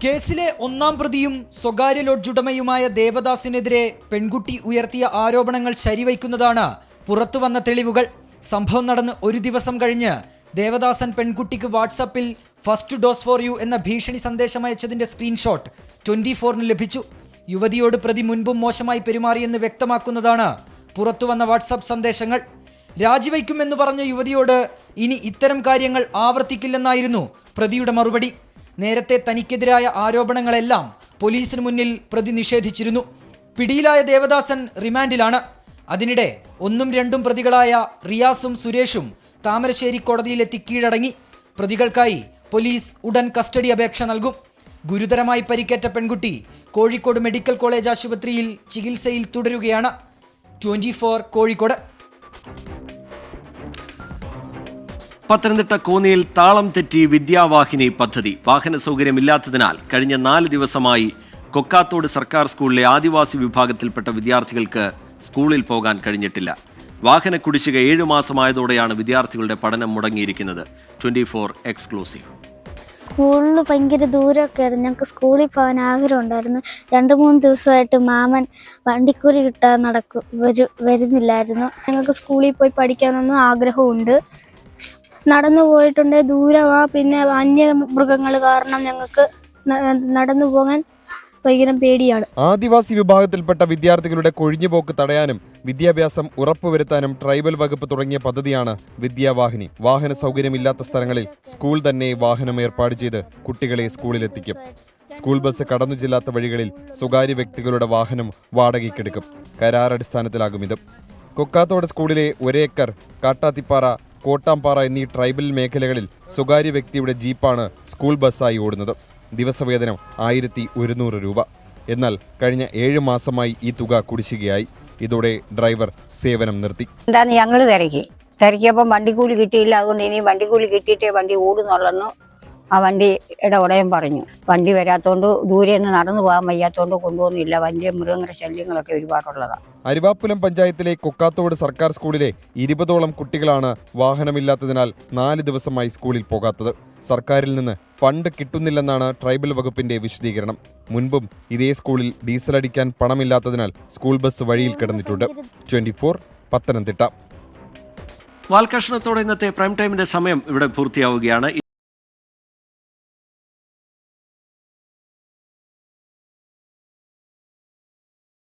കേസിലെ 1-ാം പ്രതിയും സ്വകാര്യ ലോഡ്ജുടമയുമായ ദേവദാസിനെതിരെ പെൺകുട്ടി ഉയർത്തിയ ആരോപണങ്ങൾ ശരിവയ്ക്കുന്നതാണ് പുറത്തുവന്ന തെളിവുകൾ. സംഭവം നടന്ന് 1 ദിവസം കഴിഞ്ഞ് ദേവദാസൻ പെൺകുട്ടിക്ക് വാട്സാപ്പിൽ ഫസ്റ്റ് ഡോസ് ഫോർ യു എന്ന ഭീഷണി സന്ദേശം അയച്ചതിന്റെ സ്ക്രീൻഷോട്ട് 24-ന് ലഭിച്ചു. യുവതിയോട് പ്രതി മുൻപും മോശമായി പെരുമാറിയെന്ന് വ്യക്തമാക്കുന്നതാണ് പുറത്തുവന്ന വാട്സാപ്പ് സന്ദേശങ്ങൾ. രാജിവയ്ക്കുമെന്ന് പറഞ്ഞ യുവതിയോട് ഇനി ഇത്തരം കാര്യങ്ങൾ ആവർത്തിക്കില്ലെന്നായിരുന്നു പ്രതിയുടെ മറുപടി. നേരത്തെ തനിക്കെതിരായ ആരോപണങ്ങളെല്ലാം പോലീസിന് മുന്നിൽ പ്രതി നിഷേധിച്ചിരുന്നു. പിടിയിലായ ദേവദാസൻ റിമാൻഡിലാണ്. അതിനിടെ 1ഉം 2ഉം പ്രതികളായ റിയാസും സുരേഷും താമരശ്ശേരി കോടതിയിലെത്തി കീഴടങ്ങി. പ്രതികൾക്കായി പോലീസ് ഉടൻ കസ്റ്റഡി അപേക്ഷ നൽകും. ഗുരുതരമായി പരിക്കേറ്റ പെൺകുട്ടി കോഴിക്കോട് മെഡിക്കൽ കോളേജ് ആശുപത്രിയിൽ ചികിത്സയിൽ തുടരുകയാണ്. 24 കോഴിക്കോട്. പത്തനംതിട്ട കോന്നിയിൽ താളം തെറ്റി വിദ്യാവാഹിനി പദ്ധതി. വാഹന സൗകര്യമില്ലാത്തതിനാൽ കഴിഞ്ഞ 4 ദിവസമായി കൊക്കാത്തോട് സർക്കാർ സ്കൂളിലെ ആദിവാസി വിഭാഗത്തിൽപ്പെട്ട വിദ്യാർത്ഥികൾക്ക് സ്കൂളിൽ പോകാൻ കഴിഞ്ഞിട്ടില്ല. വാഹന കുടിശ്ശിക 7 മാസമായതോടെയാണ് വിദ്യാർത്ഥികളുടെ പഠനം മുടങ്ങിയിരിക്കുന്നത്. 24 എക്സ്ക്ലൂസീവ്. സ്കൂളിൽ ഭയങ്കര ദൂരമൊക്കെ ആയിരുന്നു. ഞങ്ങൾക്ക് സ്കൂളിൽ പോകാൻ ആഗ്രഹം ഉണ്ടായിരുന്നു. 2-3 ദിവസമായിട്ട് മാമൻ വണ്ടിക്കൂലി കിട്ടാൻ വരുന്നില്ലായിരുന്നു. ഞങ്ങൾക്ക് സ്കൂളിൽ പോയി പഠിക്കാനൊന്നും ആഗ്രഹമുണ്ട്. നടന്നു പോയിട്ടുണ്ടെങ്കിൽ ദൂരമാ, പിന്നെ വന്യമൃഗങ്ങൾ കാരണം ഞങ്ങൾക്ക് നടന്നു പോകാൻ ഭയങ്കര പേടിയാണ്. ആദിവാസി വിഭാഗത്തിൽപ്പെട്ട വിദ്യാർത്ഥികളുടെ കൊഴിഞ്ഞുപോക്ക് തടയാനും വിദ്യാഭ്യാസം ഉറപ്പുവരുത്താനും ട്രൈബൽ വകുപ്പ് തുടങ്ങിയ പദ്ധതിയാണ് വിദ്യാവാഹിനി. വാഹന സൗകര്യമില്ലാത്ത സ്ഥലങ്ങളിൽ സ്കൂൾ തന്നെ വാഹനം ഏർപ്പാട് ചെയ്ത് കുട്ടികളെ സ്കൂളിലെത്തിക്കും. സ്കൂൾ ബസ് കടന്നു ചെല്ലാത്ത വഴികളിൽ സ്വകാര്യ വ്യക്തികളുടെ വാഹനം വാടകയ്ക്കെടുക്കും. കരാറടിസ്ഥാനത്തിലാകും ഇത്. കൊക്കാത്തോട് സ്കൂളിലെ 1 ഏക്കർ, കാട്ടാത്തിപ്പാറ, കോട്ടാംപാറ എന്നീ ട്രൈബൽ മേഖലകളിൽ സ്വകാര്യ വ്യക്തിയുടെ ജീപ്പാണ് സ്കൂൾ ബസ്സായി ഓടുന്നത്. ദിവസവേതനം 1100 രൂപ. എന്നാൽ കഴിഞ്ഞ 7 മാസമായി ഈ തുക കുടിശ്ശികയായി. ഇതോടെ ഡ്രൈവർ സേവനം നിർത്തി. ഞങ്ങൾ തിരക്കിയപ്പോൾ വണ്ടിക്കൂലി കിട്ടിയില്ല. അതുകൊണ്ട് ഇനി വണ്ടിക്കൂലി കിട്ടിയിട്ടേ വണ്ടി ഓടുന്നുള്ളെന്ന് ആ വണ്ടിയുടെ ഉടയം പറഞ്ഞു. വണ്ടി വരാത്തോണ്ട് ദൂരെ നിന്ന് നടന്നു പോകാൻ വയ്യാത്തോണ്ട് കൊണ്ടുപോകുന്നില്ല. വണ്ടിയ മൃഗങ്ങളുടെ ശല്യങ്ങളൊക്കെ ഒരുപാടുള്ളതാണ്. അരിവാപ്പുലം പഞ്ചായത്തിലെ കൊക്കാത്തോട് സർക്കാർ സ്കൂളിലെ 20ഓളം കുട്ടികളാണ് വാഹനമില്ലാത്തതിനാൽ 4 ദിവസമായി സ്കൂളിൽ പോകാത്തത്. സർക്കാരിൽ നിന്ന് ഫണ്ട് കിട്ടുന്നില്ലെന്നാണ് ട്രൈബൽ വകുപ്പിന്റെ വിശദീകരണം. മുൻപും ഇതേ സ്കൂളിൽ ഡീസൽ അടിക്കാൻ പണമില്ലാത്തതിനാൽ സ്കൂൾ ബസ് വഴിയിൽ കിടന്നിട്ടുണ്ട്. 24 പത്തനംതിട്ട. വാൽകർഷണത്തോടെ ഇന്നത്തെ പ്രൈം ടൈമിന്റെ സമയം ഇവിടെ പൂർത്തിയാവുകയാണ്.